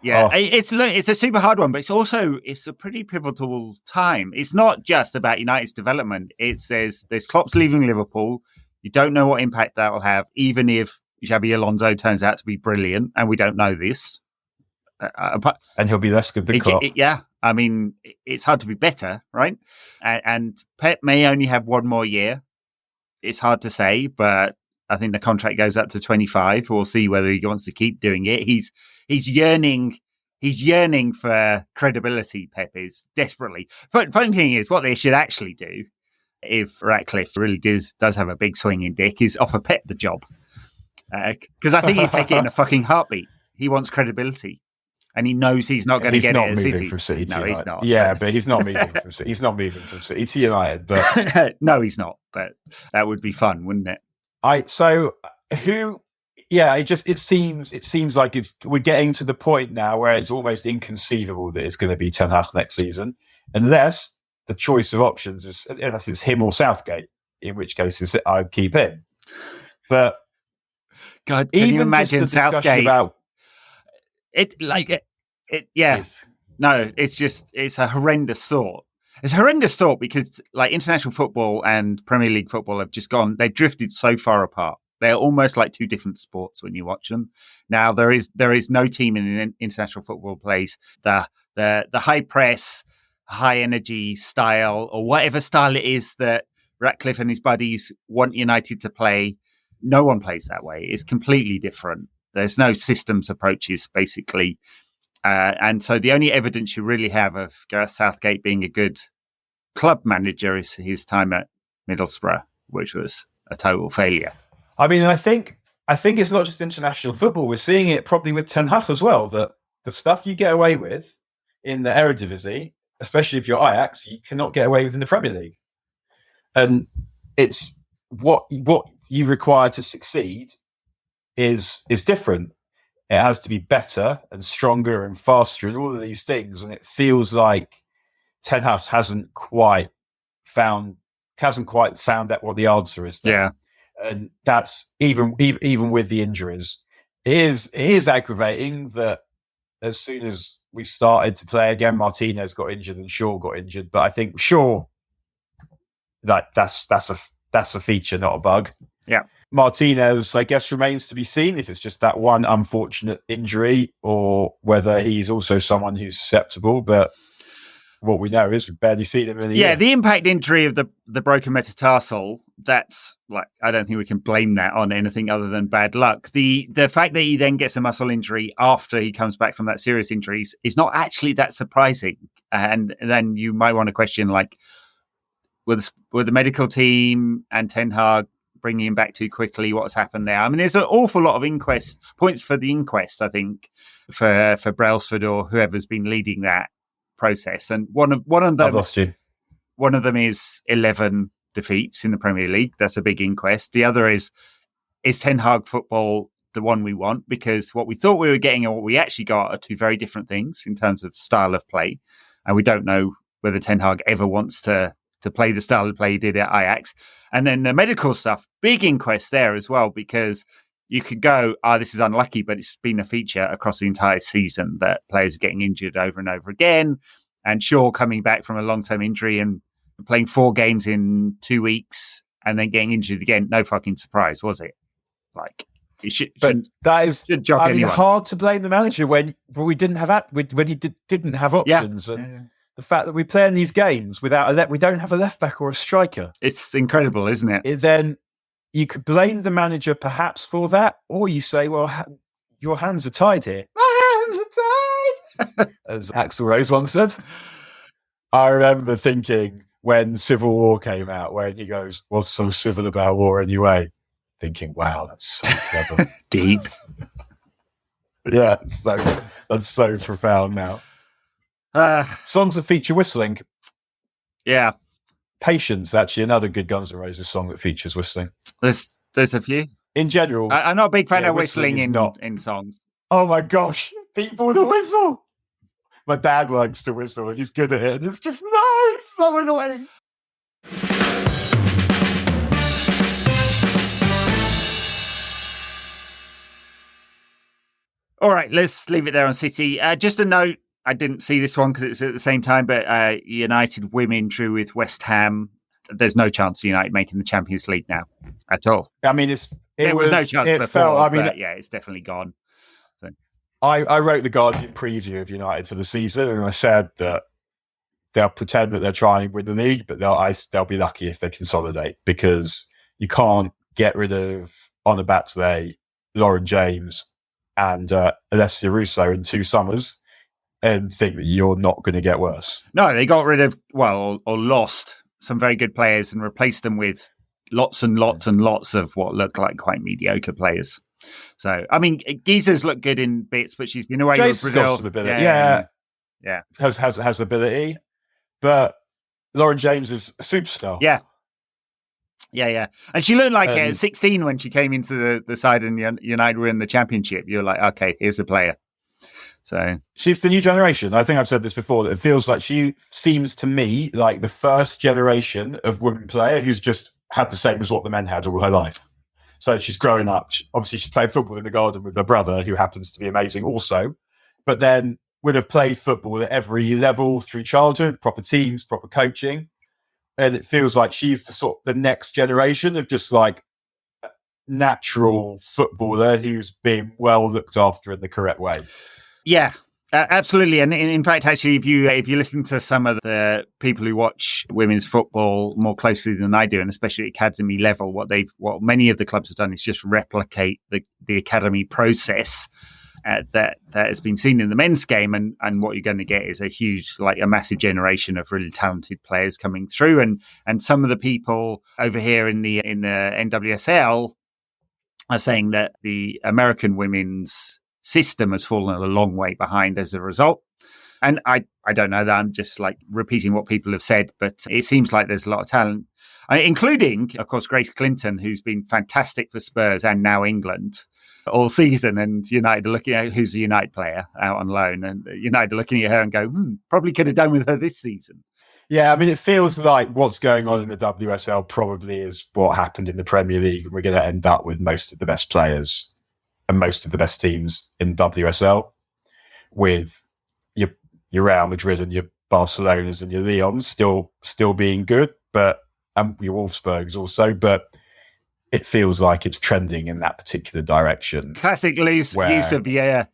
It's a super hard one, but it's a pretty pivotal time. It's not just about United's development. There's Klopp's leaving Liverpool. You don't know what impact that will have, even if Xabi Alonso turns out to be brilliant, and we don't know this. And he'll be less good than Klopp. I mean, it's hard to be better, right? And Pep may only have one more year. It's hard to say, but I think the contract goes up to 25. We'll see whether he wants to keep doing it. He's yearning for credibility. Pep is desperately. But funny thing is, what they should actually do, if Ratcliffe really does have a big swinging dick, is offer Pep the job. Because I think he'd take it in a fucking heartbeat. He wants credibility. And he knows he's not going to get it at City. From City no, he's not. Yeah, but he's not moving from City. He's not moving from City to United. But no, he's not. But that would be fun, wouldn't it? It seems like we're getting to the point now where it's almost inconceivable that it's going to be Ten Hag next season, unless the choice of options is unless it's him or Southgate, in which case I'd keep him. But God, can you imagine Southgate? About No, it's a horrendous thought. It's a horrendous thought because like international football and Premier League football have just gone, they've drifted so far apart. They're almost like two different sports when you watch them. Now there is no team in international football plays the high press, high energy style or whatever style it is that Ratcliffe and his buddies want United to play. No one plays that way. It's completely different. There's no systems approaches basically. And so the only evidence you really have of Gareth Southgate being a good club manager is his time at Middlesbrough, which was a total failure. I mean, I think it's not just international football. We're seeing it probably with Ten Hag as well, that the stuff you get away with in the Eredivisie, especially if you're Ajax, you cannot get away with in the Premier League. And it's what you require to succeed is different. It has to be better and stronger and faster and all of these things. And it feels like Ten Hag hasn't quite found out what the answer is there. Yeah. And that's even with the injuries. It is aggravating that as soon as we started to play again, Martinez got injured and Shaw got injured. But I think Shaw, that's a feature, not a bug. Yeah. Martinez, I guess, remains to be seen if it's just that one unfortunate injury or whether he's also someone who's susceptible. But what we know is we've barely seen him in the year. The impact injury of the broken metatarsal, that's like, I don't think we can blame that on anything other than bad luck. The fact that he then gets a muscle injury after he comes back from that serious injuries is not actually that surprising. And then you might want to question, like, were the medical team and Ten Hag bringing him back too quickly? What's happened there? I mean, there's an awful lot of points for the inquest, I think, for Brailsford or whoever's been leading that process. And one of them, I've lost you. One of them is 11 defeats in the Premier League. That's a big inquest. The other is Ten Hag football the one we want? Because what we thought we were getting and what we actually got are two very different things in terms of style of play. And we don't know whether Ten Hag ever wants to play the style of play he did at Ajax. And then the medical stuff, big inquest there as well, because you could go, this is unlucky, but it's been a feature across the entire season that players are getting injured over and over again. And Shaw coming back from a long-term injury and playing 4 games in 2 weeks and then getting injured again. No fucking surprise, was it? Like, that is hard to blame the manager when we didn't have didn't have options. Yeah. And the fact that we play in these games we don't have a left back or a striker. It's incredible, isn't it? Then you could blame the manager perhaps for that, or you say, well, your hands are tied here. My hands are tied, as Axl Rose once said. I remember thinking when Civil War came out, when he goes, "What's so civil about war anyway?" Thinking, wow, that's so clever. Deep. Yeah, that's so profound now. Songs that feature whistling. Yeah. Patience, actually, another good Guns N' Roses song that features whistling. There's a few. In general, I'm not a big fan of whistling in songs. Oh my gosh, people with a whistle. My dad likes to whistle, and he's good at it. And it's just so annoying. All right, let's leave it there on City. Just a note, I didn't see this one because it was at the same time, but United women drew with West Ham. There's no chance of United making the Champions League now at all. I mean, there was no chance before, but yeah, it's definitely gone. So. I wrote the Guardian preview of United for the season, and I said that they'll pretend that they're trying to win the league, but they'll be lucky if they consolidate, because you can't get rid of Onabatse, Lauren James, and Alessia Russo in 2 summers and think that you're not going to get worse. No, they got rid of, or lost some very good players and replaced them with lots and lots and lots of what look like quite mediocre players. So, I mean, Giza's looked good in bits, but she's been away with Brazil. Got some ability. Yeah. Has ability. But Lauren James is a superstar. Yeah. And she looked like it at 16 when she came into the side and United were in the Championship. You're like, okay, here's a player. So she's the new generation. I think I've said this before, that it feels like she seems to me like the first generation of women player who's just had the same as what the men had all her life. So she's growing up. Obviously, she's played football in the garden with her brother, who happens to be amazing also, but then would have played football at every level through childhood, proper teams, proper coaching. And it feels like she's the next generation of just like natural footballer who's been well looked after in the correct way. Yeah, absolutely. And in fact, actually, if you listen to some of the people who watch women's football more closely than I do, and especially at academy level, what many of the clubs have done is just replicate the academy process that has been seen in the men's game, and what you're going to get is a massive generation of really talented players coming through, and some of the people over here in the NWSL are saying that the American women's system has fallen a long way behind as a result. And I don't know that, I'm just like repeating what people have said, but it seems like there's a lot of talent, including, of course, Grace Clinton, who's been fantastic for Spurs and now England all season. And United are looking at who's a United player out on loan, and United are looking at her and go, probably could have done with her this season. Yeah, I mean, it feels like what's going on in the WSL probably is what happened in the Premier League. We're going to end up with most of the best players and most of the best teams in WSL, with your Real Madrid and your Barcelonas and your Lyons still being good, but your Wolfsburgs also. But it feels like it's trending in that particular direction. Classic use of your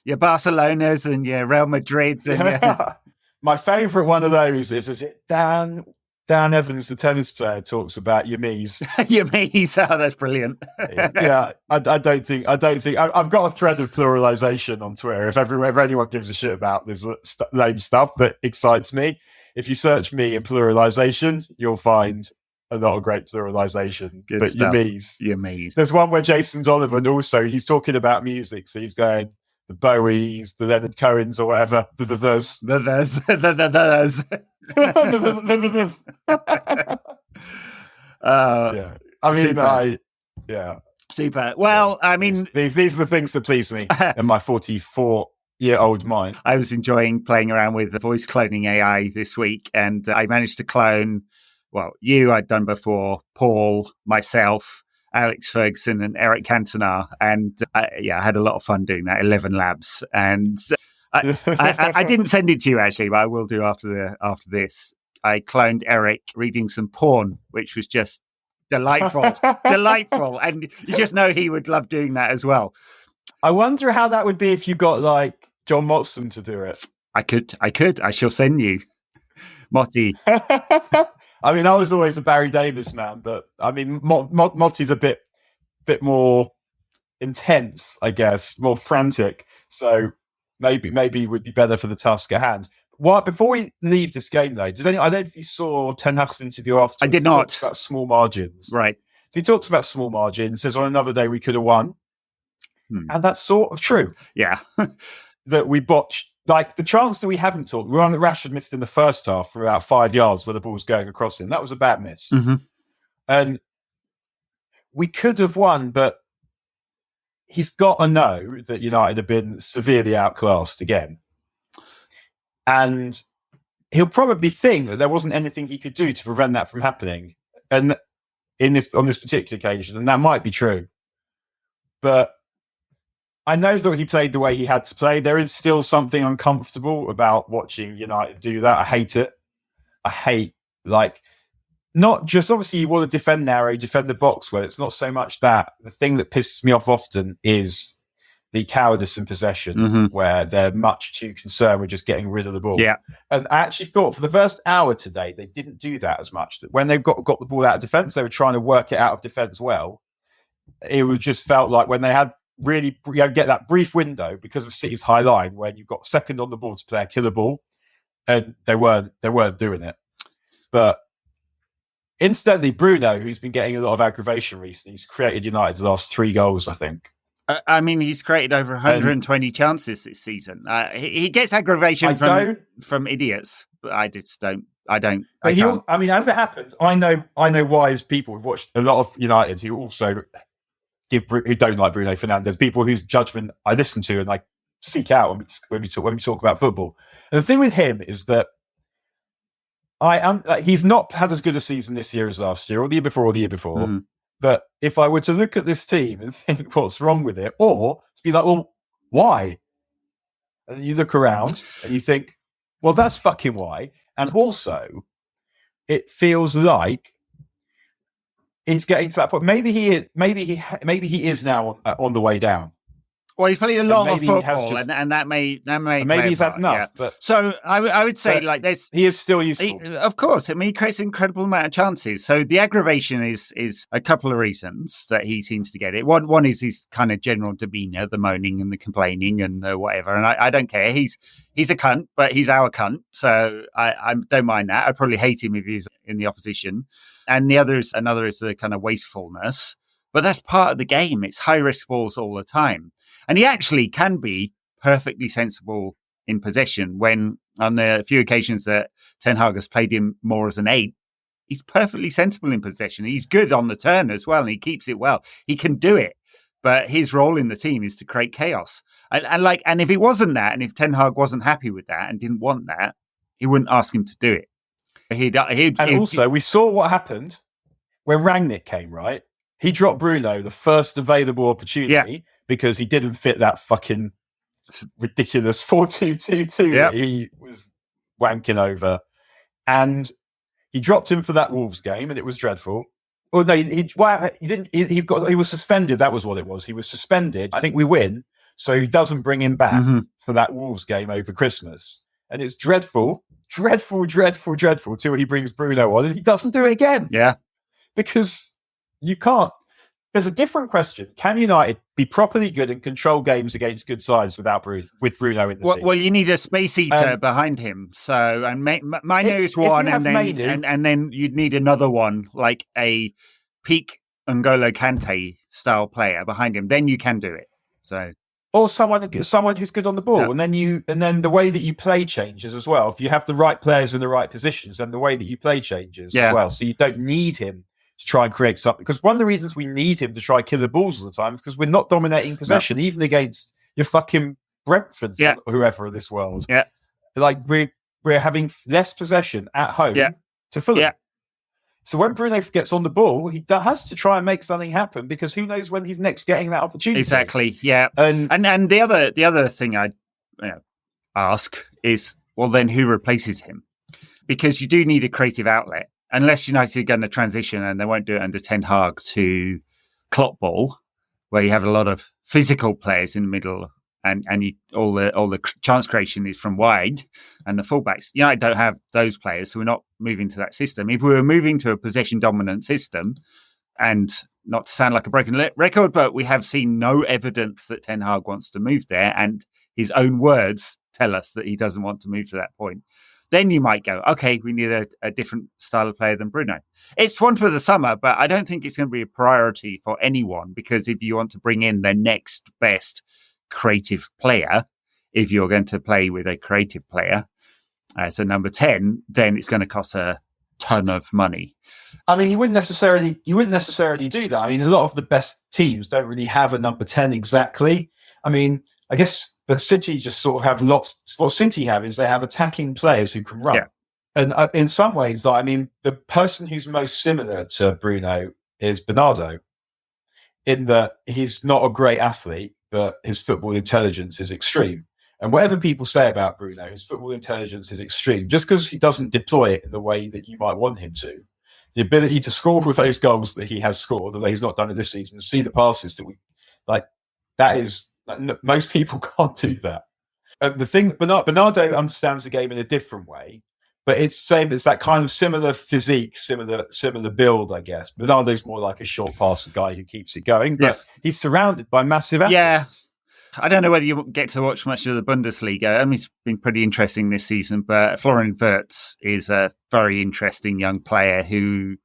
Barcelonas and your Real Madrids and My favourite one of those is it Dan Evans, the tennis player, talks about Yamis. Yamis, that's brilliant. Yeah, I don't think I've got a thread of pluralization on Twitter. If anyone gives a shit about this lame stuff that excites me, if you search me in pluralization, you'll find a lot of great pluralization. Good but stuff. Yamis. There's one where Jason Donovan also, he's talking about music, so he's going the Bowies, the Leonard Cohens, or whatever. The yeah. I mean, super. Well, I mean, these are the things that please me in my 44-year-old mind. I was enjoying playing around with the voice cloning AI this week, and I managed to clone, you I'd done before, Paul, myself, Alex Ferguson, and Eric Cantona, and I had a lot of fun doing that. 11 labs, and I didn't send it to you actually, but I will do after this. I cloned Eric reading some porn, which was just delightful, and you just know he would love doing that as well. I wonder how that would be if you got like John Motson to do it. I could. I shall send you, Motti. I mean, I was always a Barry Davis man, but I mean, Motti's a bit more intense, I guess, more frantic. So maybe it would be better for the task at hand. Before we leave this game, though, I don't know if you saw Ten Hag's interview after. I did not. He talks about small margins. Right. So he talks about small margins, says on another day we could have won. And that's sort of true. Yeah. That we botched like the chance that we haven't talked, we were on the Rashford missed in the first half for about 5 yards where the ball's going across him. That was a bad miss. Mm-hmm. And we could have won, but he's got to know that United have been severely outclassed again. And he'll probably think that there wasn't anything he could do to prevent that from happening. And on this particular occasion, and that might be true. But I know that he played the way he had to play. There is still something uncomfortable about watching United do that. I hate it. I hate, not just, obviously you want to defend narrow, defend the box well. It's not so much that. The thing that pisses me off often is the cowardice in possession, where they're much too concerned with just getting rid of the ball. Yeah. And I actually thought for the first hour today, they didn't do that as much. When they've got the ball out of defence, they were trying to work it out of defence well. It was just felt like when they had really get that brief window because of City's high line, when you've got second on the ball to play a killer ball, and they weren't doing it. But instantly, Bruno, who's been getting a lot of aggravation recently, he's created United's last 3 goals, I think. I mean, he's created over 120 chances this season. He gets aggravation from idiots, but I just don't. I don't. But I mean, as it happens, I know wise people who've watched a lot of United who also who don't like Bruno Fernandes, people whose judgment I listen to and I seek out when we talk about football. And the thing with him is that he's not had as good a season this year as last year, or the year before, Mm-hmm. But if I were to look at this team and think what's wrong with it, or to be like, well, why? And you look around and you think, well, that's fucking why. And also, it feels like he's getting to that point. Maybe he is now on the way down. Well, he's played a lot of football, and that may maybe he's had enough. Yeah. But so I would say he is still useful. Of course, I mean, he creates an incredible amount of chances. So the aggravation is a couple of reasons that he seems to get it. One is his kind of general demeanour, the moaning and the complaining and whatever. And I don't care. He's a cunt, but he's our cunt, so I don't mind that. I'd probably hate him if he was in the opposition. And another is the kind of wastefulness. But that's part of the game. It's high risk balls all the time. And he actually can be perfectly sensible in possession when, on the few occasions that Ten Hag has played him more as an 8, he's perfectly sensible in possession. He's good on the turn as well, and he keeps it well. He can do it. But his role in the team is to create chaos. And if it wasn't that, and if Ten Hag wasn't happy with that and didn't want that, he wouldn't ask him to do it. Also, we saw what happened when Rangnick came, right? He dropped Bruno the first available opportunity because he didn't fit that fucking ridiculous 4-2-2-2 that he was wanking over. And he dropped him for that Wolves game, and it was dreadful. Well, no, he didn't. He was suspended. That was what it was. He was suspended. I think we win, so he doesn't bring him back for that Wolves game over Christmas. And it's dreadful till he brings Bruno on, and he doesn't do it again. Yeah, because you can't. There's a different question. Can United be properly good and control games against good sides with Bruno in the team? Well, you need a space eater behind him. So, and Manu is one, and then you'd need another one, like a peak N'Golo Kante style player behind him. Then you can do it. So, or someone who's good on the ball, and then the way that you play changes as well. If you have the right players in the right positions, then the way that you play changes as well. So you don't need him to try and create something. Because one of the reasons we need him to try and kill the balls all the time is because we're not dominating possession, even against your fucking Brentford or whoever in this world. Yeah. Like we're having less possession at home to Fulham. Yeah. So when Bruno gets on the ball, he has to try and make something happen because who knows when he's next getting that opportunity. Exactly. Yeah. And the other thing I'd ask is, well, then who replaces him? Because you do need a creative outlet. Unless United are going to transition, and they won't do it under Ten Hag, to Klopp ball, where you have a lot of physical players in the middle, and all the chance creation is from wide, and the fullbacks. United don't have those players, so we're not moving to that system. If we were moving to a possession dominant system, and not to sound like a broken record, but we have seen no evidence that Ten Hag wants to move there, and his own words tell us that he doesn't want to move to that point. Then you might go, okay, we need a different style of player than Bruno. It's one for the summer, but I don't think it's going to be a priority for anyone, because if you want to bring in the next best creative player, if you're going to play with a creative player as a number 10, then it's going to cost a ton of money. I mean, you wouldn't necessarily do that. I mean, a lot of the best teams don't really have a number 10 exactly. I mean, I guess, but City just sort of have lots. What City have is they have attacking players who can run. Yeah. And in some ways, I mean, the person who's most similar to Bruno is Bernardo, in that he's not a great athlete, but his football intelligence is extreme. And whatever people say about Bruno, his football intelligence is extreme. Just because he doesn't deploy it in the way that you might want him to, the ability to score with those goals that he has scored, although he's not done it this season, see the passes that that is, most people can't do that. And the thing, Bernardo understands the game in a different way, but it's same. It's that kind of similar physique, similar build, I guess. Bernardo's more like a short passer guy who keeps it going, but he's surrounded by massive athletes. Yeah. I don't know whether you get to watch much of the Bundesliga. I mean, it's been pretty interesting this season, but Florian Wirtz is a very interesting young player who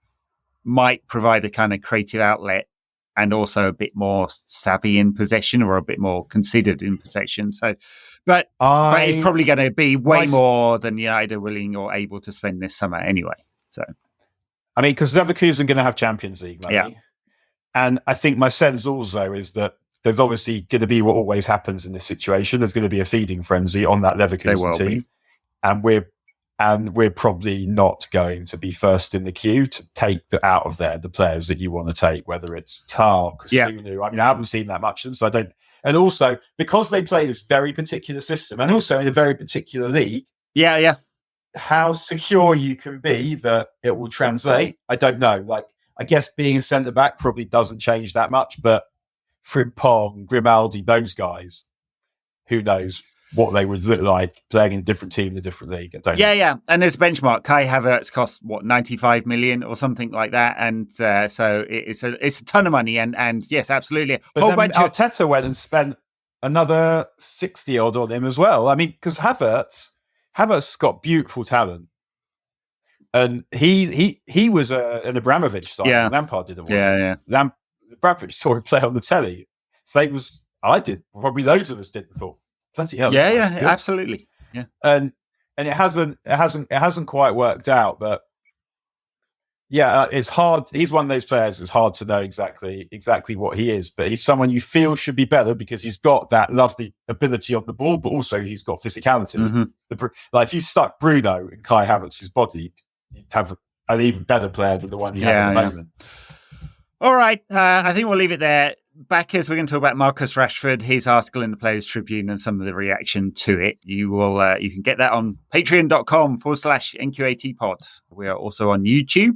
might provide a kind of creative outlet and also a bit more savvy in possession, or a bit more considered in possession. So, but it's probably going to be way more than United are willing or able to spend this summer anyway. So, I mean, because Leverkusen are going to have Champions League money. Yeah. And I think my sense also is that there's obviously going to be what always happens in this situation. There's going to be a feeding frenzy on that Leverkusen team. And we're probably not going to be first in the queue to take out of there the players that you want to take, whether it's Tar, Kasunu. Yeah. I mean, I haven't seen that much of them, so I don't. And also, because they play this very particular system, and also in a very particular league, how secure you can be that it will translate, I don't know. Like, I guess being a centre-back probably doesn't change that much, but Frimpong, Grimaldi, those guys, who knows what they would look like playing in a different team in a different league. I don't know. Yeah. And there's a benchmark. Kai Havertz costs 95 million or something like that, and so it's a ton of money. And yes, absolutely. But then Arteta went and spent another 60 odd on him as well. I mean, because Havertz got beautiful talent, and he was an Abramovich side. Yeah. Lampard didn't want him. Yeah. Abramovich saw him play on the telly. So I did. Probably loads of us did before. Bloody hell, absolutely. Yeah. And it hasn't quite worked out, but it's hard. He's one of those players. It's hard to know exactly what he is, but he's someone you feel should be better because he's got that lovely ability on the ball, but also he's got physicality. Mm-hmm. Like if you stuck Bruno in Kai Havertz's body, you'd have an even better player than the one you have at the moment. All right, I think we'll leave it there. Backers, we're going to talk about Marcus Rashford, his article in the Players Tribune, and some of the reaction to it. You can get that on patreon.com/NQAT pod. We are also on YouTube.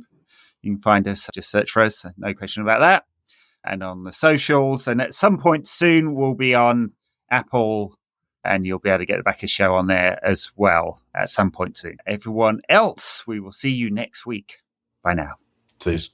You can find us, just search for us, no question about that. And on the socials. And at some point soon, we'll be on Apple, and you'll be able to get the Backers show on there as well at some point soon. Everyone else, we will see you next week. Bye now. Please.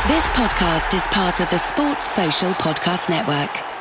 This podcast is part of the Sports Social Podcast Network.